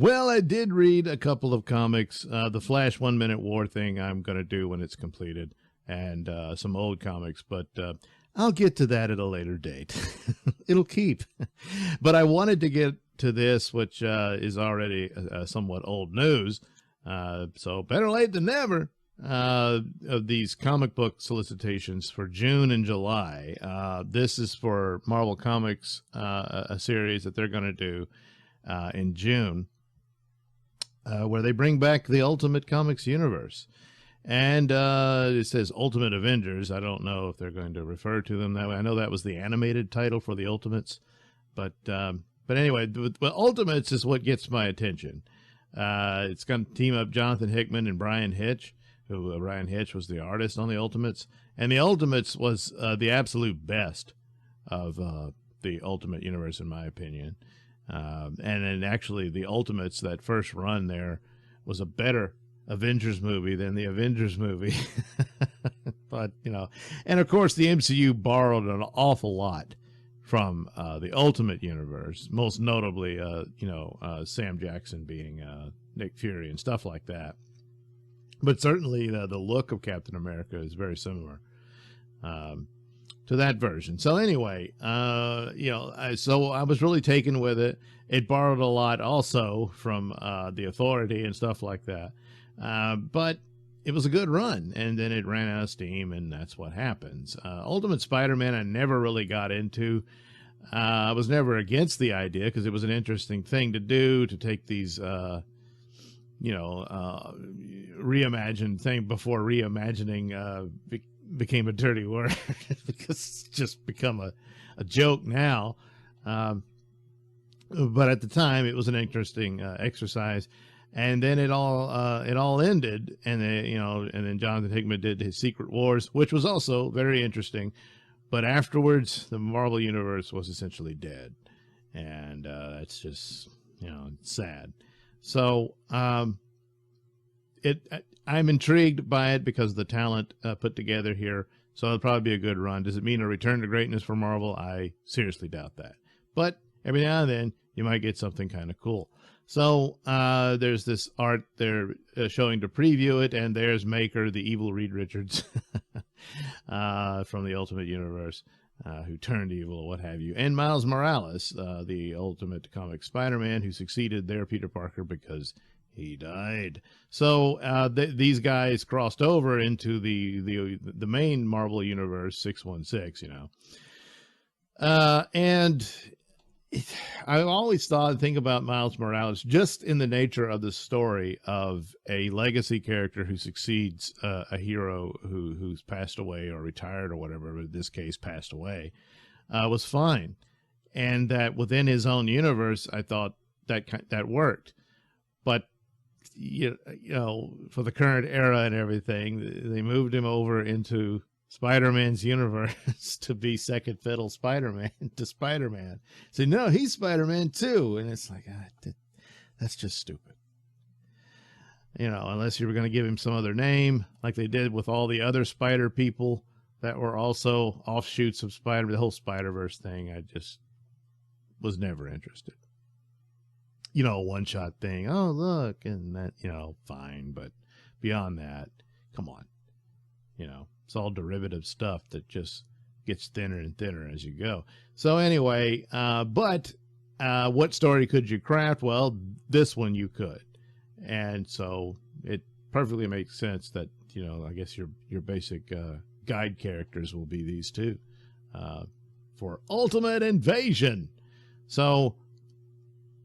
Well, I did read a couple of comics. The Flash 1 Minute War thing I'm going to do when it's completed, and some old comics, but I'll get to that at a later date. It'll keep. But I wanted to get to this, which is already somewhat old news. So better late than never. Of these comic book solicitations for June and July. This is for Marvel Comics, a series that they're going to do in June, where they bring back the Ultimate Comics universe. And it says Ultimate Avengers. I don't know if they're going to refer to them that way. I know that was the animated title for the Ultimates. But anyway, the Ultimates is what gets my attention. It's going to team up Jonathan Hickman and Brian Hitch, who Ryan Hitch was the artist on the Ultimates. And the Ultimates was the absolute best of the Ultimate Universe, in my opinion. And then actually the Ultimates, that first run there, was a better Avengers movie than the Avengers movie. But, you know, and of course the MCU borrowed an awful lot from the Ultimate Universe, most notably, you know, Sam Jackson being Nick Fury and stuff like that. But certainly the look of Captain America is very similar to that version. So anyway, you know, so I was really taken with it. It borrowed a lot also from the Authority and stuff like that. But it was a good run, and then it ran out of steam, and that's what happens. Ultimate Spider-Man I never really got into. I was never against the idea because it was an interesting thing to do, to take these you know, reimagined thing before reimagining became a dirty word because it's just become a joke now. But at the time it was an interesting exercise, and then it all ended, and you know, and then Jonathan Hickman did his Secret Wars, which was also very interesting. But afterwards, the Marvel Universe was essentially dead, and that's just, you know, sad. So I'm intrigued by it because of the talent put together here. So it'll probably be a good run. Does it mean a return to greatness for Marvel? I seriously doubt that. But every now and then you might get something kind of cool. So there's this art they're showing to preview it, and there's Maker, the evil Reed Richards from the Ultimate Universe, who turned evil or what have you, and Miles Morales, the Ultimate Comic Spider-Man, who succeeded their Peter Parker because he died. So these guys crossed over into the main Marvel Universe 616, you know. And I always think about Miles Morales just in the nature of the story of a legacy character who succeeds a hero who's passed away or retired or whatever, but in this case passed away, was fine. And that within his own universe, I thought that worked. But you know, for the current era and everything, they moved him over into Spider-Man's universe to be second fiddle Spider-Man to Spider-Man. So no, he's Spider-Man too. And it's like, that's just stupid. You know, unless you were going to give him some other name, like they did with all the other Spider people that were also offshoots of Spider, the whole Spider-Verse thing. I just was never interested. You know, a one-shot thing. Oh, look, and that, you know, fine. But beyond that, come on. You know, it's all derivative stuff that just gets thinner and thinner as you go. So anyway, but what story could you craft? Well, this one you could. And so it perfectly makes sense that, you know, I guess your basic guide characters will be these two for Ultimate Invasion. So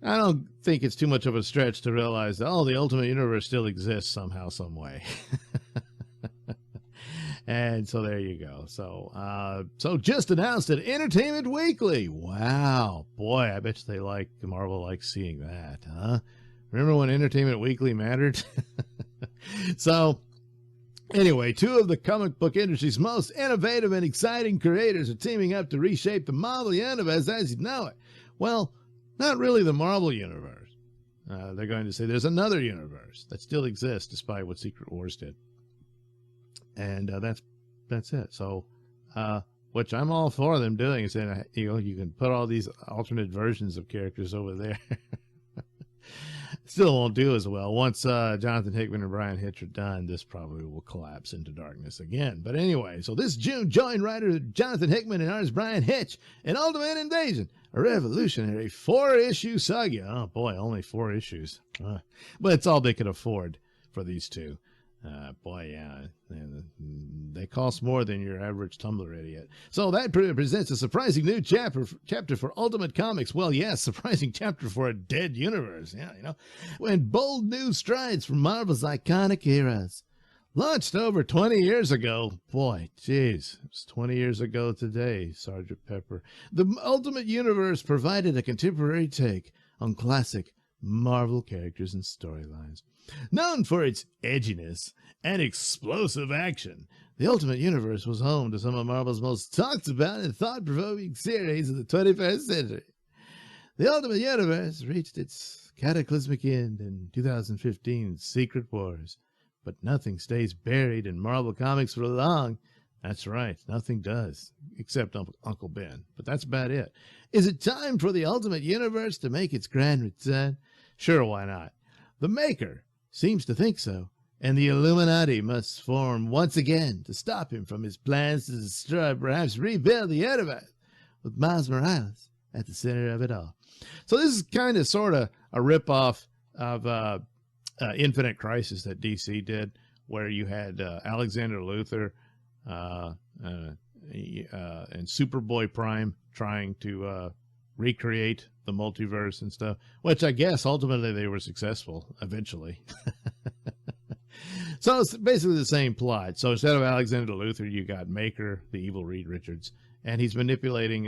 I don't think it's too much of a stretch to realize that, oh, the Ultimate Universe still exists somehow, some way. And so there you go. So just announced at Entertainment Weekly. Wow. Boy, I bet you Marvel likes seeing that, huh? Remember when Entertainment Weekly mattered? So anyway, two of the comic book industry's most innovative and exciting creators are teaming up to reshape the Marvel Universe as you know it. Well, not really the Marvel Universe. They're going to say there's another universe that still exists despite what Secret Wars did. And that's it. So, which I'm all for them doing, is saying, you know, you can put all these alternate versions of characters over there. Still won't do as well. Once Jonathan Hickman and Brian Hitch are done, this probably will collapse into darkness again. But anyway, so this June, join writer Jonathan Hickman and artist Brian Hitch in Ultimate Invasion, a revolutionary 4-issue saga. Oh boy, only 4 issues. But it's all they could afford for these two. Boy, yeah, they cost more than your average Tumblr idiot. So that presents a surprising new chapter for Ultimate Comics. Well, yes, surprising chapter for a dead universe. Yeah, you know, when bold new strides from Marvel's iconic eras. Launched over 20 years ago. Boy, geez, it was 20 years ago today, Sergeant Pepper. The Ultimate Universe provided a contemporary take on classic Marvel characters and storylines. Known for its edginess and explosive action, the Ultimate Universe was home to some of Marvel's most talked about and thought-provoking series of the 21st century. The Ultimate Universe reached its cataclysmic end in 2015's Secret Wars, but nothing stays buried in Marvel Comics for long. That's right, nothing does, except Uncle Ben, but that's about it. Is it time for the Ultimate Universe to make its grand return? Sure, why not? The maker seems to think so, and the Illuminati must form once again to stop him from his plans to destroy, perhaps rebuild the universe, with Miles Morales at the center of it all. So this is kind of sort of a ripoff of Infinite Crisis that DC did, where you had Alexander Luthor and Superboy Prime trying to recreate the multiverse and stuff, which I guess ultimately they were successful eventually. So it's basically the same plot. So instead of Alexander Luthor, you got Maker, the evil Reed Richards, and he's manipulating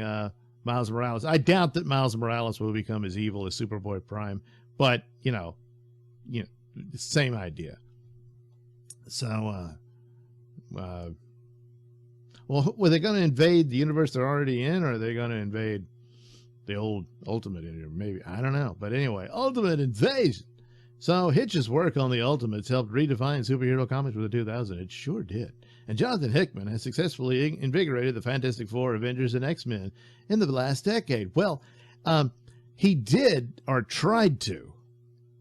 Miles Morales. I doubt that Miles Morales will become as evil as Superboy Prime, but you know, same idea. So, well, were they going to invade the universe they're already in, or are they going to invade the old Ultimate universe? Maybe, I don't know. But anyway, Ultimate Invasion. So Hitch's work on the Ultimates helped redefine superhero comics for the 2000s. It sure did. And Jonathan Hickman has successfully invigorated the Fantastic Four, Avengers, and X-Men in the last decade. Well, he did, or tried to,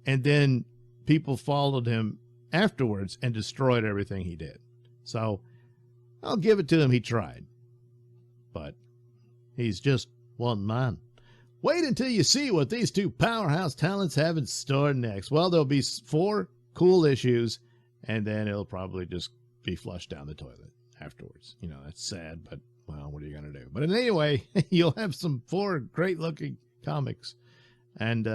and then people followed him afterwards and destroyed everything he did. So I'll give it to him, he tried. But he's just one man. Wait until you see what these two powerhouse talents have in store next. Well, there'll be 4 cool issues, and then it'll probably just be flushed down the toilet afterwards. You know, that's sad, but, well, what are you going to do? But anyway, you'll have some 4 great-looking comics, and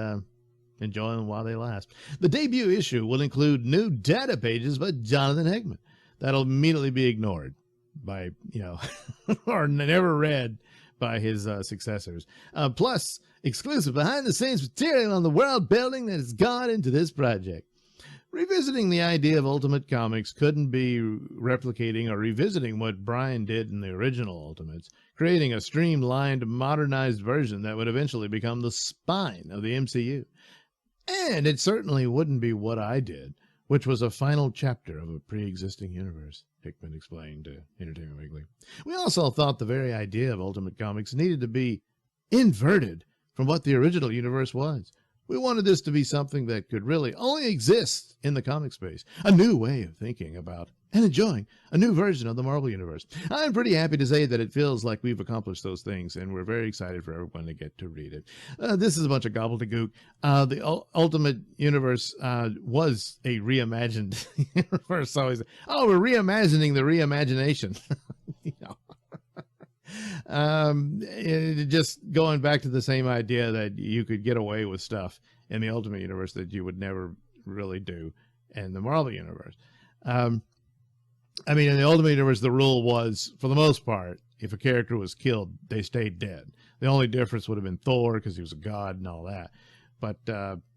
enjoy them while they last. The debut issue will include new data pages by Jonathan Hickman. That'll immediately be ignored by, or never read by his successors. Plus, exclusive behind-the-scenes material on the world building that has gone into this project. Revisiting the idea of Ultimate Comics couldn't be replicating or revisiting what Brian did in the original Ultimates, creating a streamlined, modernized version that would eventually become the spine of the MCU. And it certainly wouldn't be what I did, which was a final chapter of a pre-existing universe, Hickman explained to Entertainment Weekly. We also thought the very idea of Ultimate Comics needed to be inverted from what the original universe was. We wanted this to be something that could really only exist in the comic space, a new way of thinking about and enjoying a new version of the Marvel Universe. I'm pretty happy to say that it feels like we've accomplished those things, and we're very excited for everyone to get to read it. This is a bunch of gobbledygook. The Ultimate Universe was a reimagined universe. So we're reimagining the reimagination. Just going back to the same idea that you could get away with stuff in the Ultimate Universe that you would never really do in the Marvel Universe. In the Ultimate Universe, the rule was, for the most part, if a character was killed, they stayed dead. The only difference would have been Thor, because he was a god and all that. But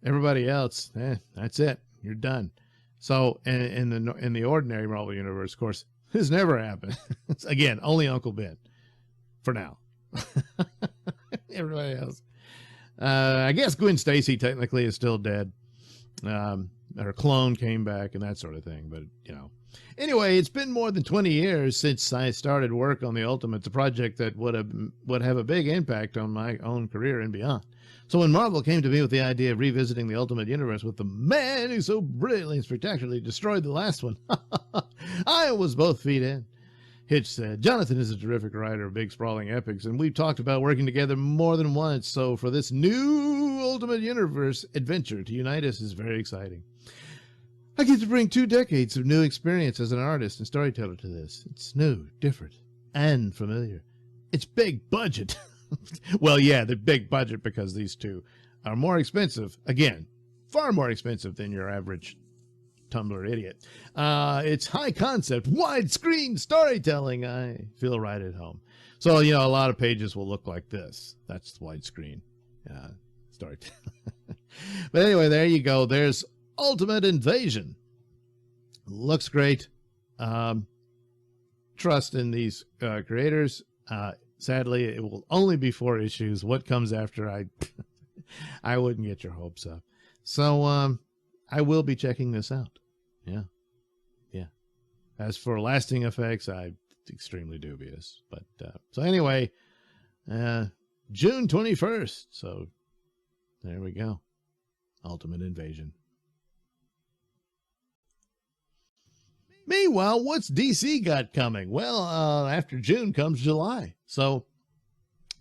everybody else, that's it. You're done. So in the ordinary Marvel Universe, of course, this never happened. Again, only Uncle Ben. For now. Everybody else. I guess Gwen Stacy technically is still dead. Her clone came back and that sort of thing. But, Anyway, it's been more than 20 years since I started work on the Ultimates, a project that would have a big impact on my own career and beyond. So when Marvel came to me with the idea of revisiting the Ultimate Universe with the man who so brilliantly and spectacularly destroyed the last one, I was both feet in. Hitch said, Jonathan is a terrific writer of big sprawling epics, and we've talked about working together more than once, so for this new Ultimate Universe adventure to unite us is very exciting. I get to bring 2 decades of new experience as an artist and storyteller to this. It's new, different, and familiar. It's big budget. Well, yeah, they're big budget because these two are more expensive. Again, far more expensive than your average Tumblr idiot. It's high concept, widescreen storytelling. I feel right at home. So, you know, a lot of pages will look like this. That's widescreen storytelling. But anyway, there you go. There's Ultimate Invasion. Looks great. Trust in these creators. Sadly, it will only be 4 issues. What comes after, I wouldn't get your hopes up. So, I will be checking this out. Yeah. As for lasting effects, I'm extremely dubious. But, so anyway, June 21st. So, there we go. Ultimate Invasion. Meanwhile, what's DC got coming? Well, after June comes July. So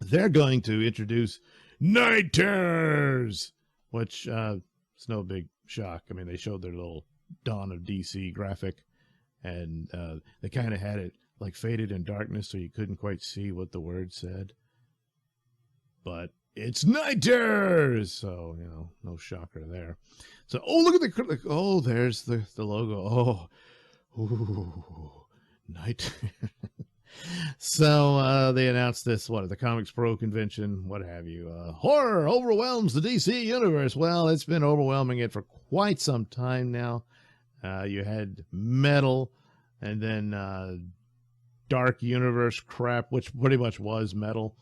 they're going to introduce Night Terrors, which it's no big shock. I mean, they showed their little Dawn of DC graphic, and they kind of had it like faded in darkness so you couldn't quite see what the word said. But it's Night Terrors! So, you know, no shocker there. So, oh, look at the, oh, there's the logo. Oh, ooh, Night. So they announced this, what, at the Comics Pro convention, what have you. Horror overwhelms the DC universe. Well, it's been overwhelming it for quite some time now. You had Metal, and then Dark Universe crap, which pretty much was Metal,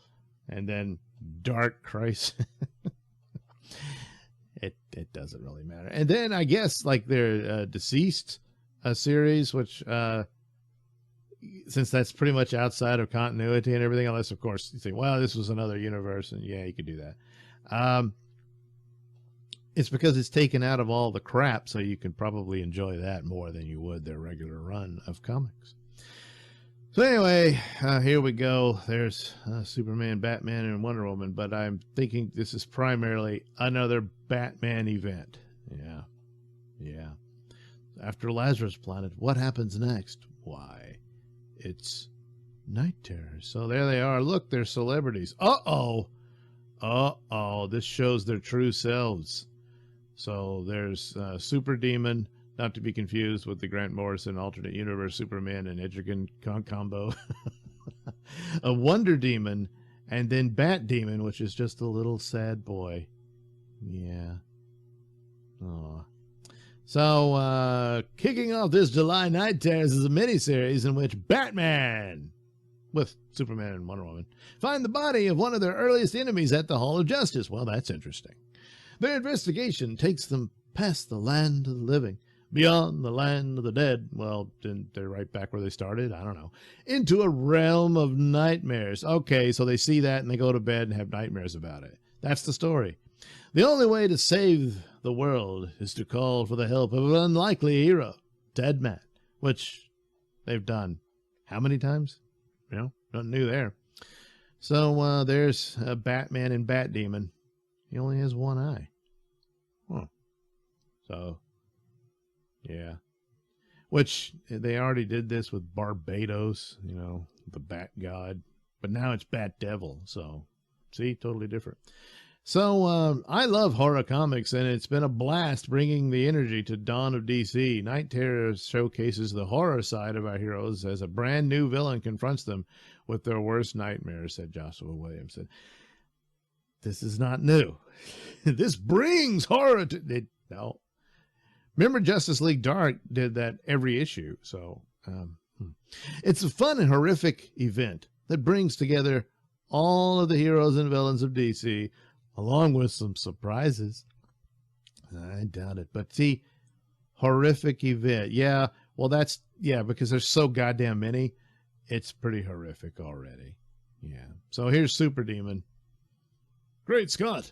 and then Dark Crisis. It doesn't really matter. And then I guess like their Deceased series, which since that's pretty much outside of continuity and everything, unless of course you think, well, this was another universe, and yeah, you could do that. It's because it's taken out of all the crap, so you can probably enjoy that more than you would their regular run of comics. So anyway, here we go. There's Superman, Batman, and Wonder Woman, but I'm thinking this is primarily another Batman event. Yeah. After Lazarus Planet, what happens next? Why, it's Night Terrors. So there they are. Look, they're celebrities. Uh-oh. This shows their true selves. So there's Super Demon, not to be confused with the Grant Morrison alternate universe Superman and Etrigan combo. A Wonder Demon, and then Bat Demon, which is just a little sad boy. Yeah. Aw. So, kicking off this July, Night Terrors is a miniseries in which Batman, with Superman and Wonder Woman, find the body of one of their earliest enemies at the Hall of Justice. Well, that's interesting. Their investigation takes them past the land of the living, beyond the land of the dead. Well, then they're right back where they started. I don't know. Into a realm of nightmares. Okay, so they see that and they go to bed and have nightmares about it. That's the story. The only way to save the world is to call for the help of an unlikely hero, Deadman, which they've done how many times? You know, nothing new there. So there's Batman and Bat Demon. He only has one eye. Huh. So, yeah. Which they already did this with Barbados, you know, the Bat God. But now it's Bat Devil. So, see, totally different. So, I love horror comics, and it's been a blast bringing the energy to Dawn of DC. Night Terrors showcases the horror side of our heroes as a brand new villain confronts them with their worst nightmares, said Joshua Williamson. This is not new. This brings horror to it. No. Remember Justice League Dark did that every issue. So, it's a fun and horrific event that brings together all of the heroes and villains of DC, along with some surprises. I doubt it. But see, horrific event. Yeah, well, that's, yeah, because there's so goddamn many. It's pretty horrific already. Yeah. So here's Super Demon. Great Scott.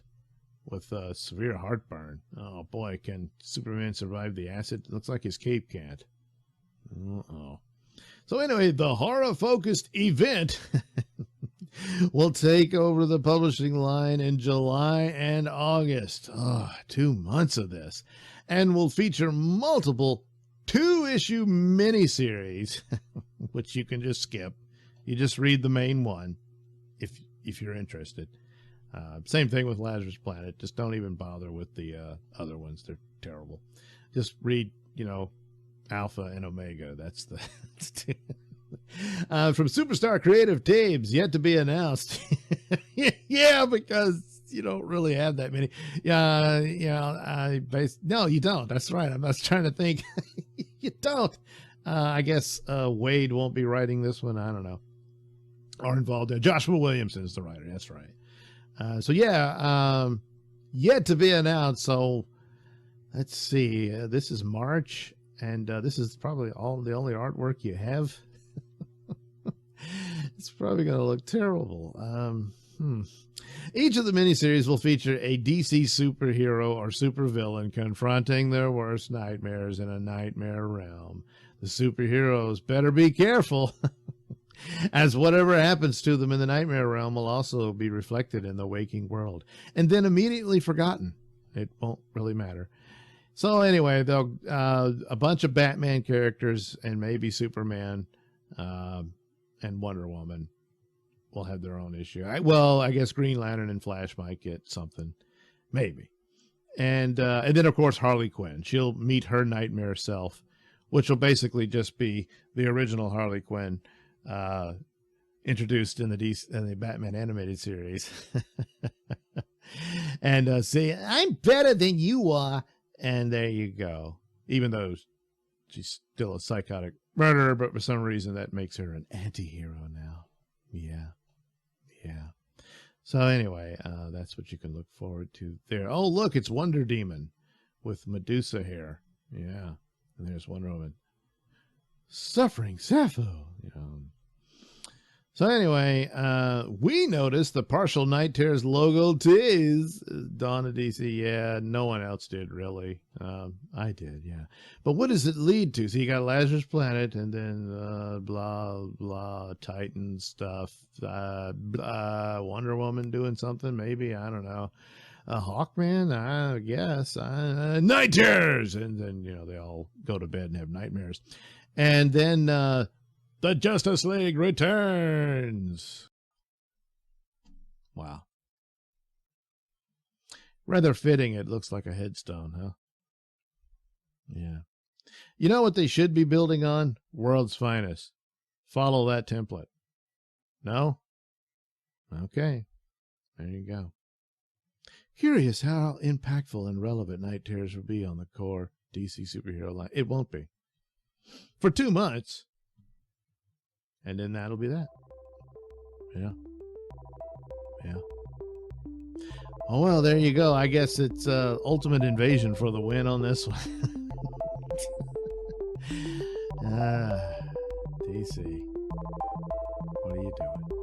with severe heartburn. Oh boy, can Superman survive the acid? Looks like his cape can't. Uh-oh. So anyway, the horror-focused event will take over the publishing line in July and August. 2 months of this. And will feature multiple 2-issue miniseries, which you can just skip. You just read the main one if you're interested. Same thing with Lazarus Planet. Just don't even bother with the other ones. They're terrible. Just read, Alpha and Omega. That's the from Superstar Creative Teams, yet to be announced. Yeah, because you don't really have that many. No, you don't. That's right. I was trying to think. You don't. I guess Wade won't be writing this one. I don't know. Or involved in. Joshua Williamson is the writer. That's right. So yeah, yet to be announced. So let's see. This is March. And this is probably the only artwork you have. It's probably going to look terrible. Each of the miniseries will feature a DC superhero or supervillain confronting their worst nightmares in a nightmare realm. The superheroes better be careful, as whatever happens to them in the nightmare realm will also be reflected in the waking world, and then immediately forgotten. It won't really matter. So anyway, they'll a bunch of Batman characters and maybe Superman and Wonder Woman will have their own issue. I guess Green Lantern and Flash might get something, maybe. And then of course Harley Quinn. She'll meet her nightmare self, which will basically just be the original Harley Quinn introduced in the Batman animated series. And say, "I'm better than you are." And there you go. Even though she's still a psychotic murderer, but for some reason that makes her an anti-hero now. Yeah. So anyway, that's what you can look forward to there. Oh, look, it's Wonder Demon with Medusa hair. Yeah. And there's Wonder Woman. Suffering Sappho. So anyway, we noticed the partial Night Terrors logo tease. Dawn of DC, yeah, no one else did, really. I did, yeah. But what does it lead to? So you got Lazarus Planet, and then blah, blah, Titan stuff. Wonder Woman doing something, maybe, I don't know. Hawkman, I guess. Night Terrors! And then, they all go to bed and have nightmares. And then... the Justice League returns. Wow. Rather fitting, it looks like a headstone, huh? Yeah. You know what they should be building on? World's Finest. Follow that template. No? Okay. There you go. Curious how impactful and relevant Night Terrors will be on the core DC superhero line. It won't be. For 2 months. And then that'll be that. Yeah. Oh, well, there you go. I guess it's Ultimate Invasion for the win on this one. DC. What are you doing?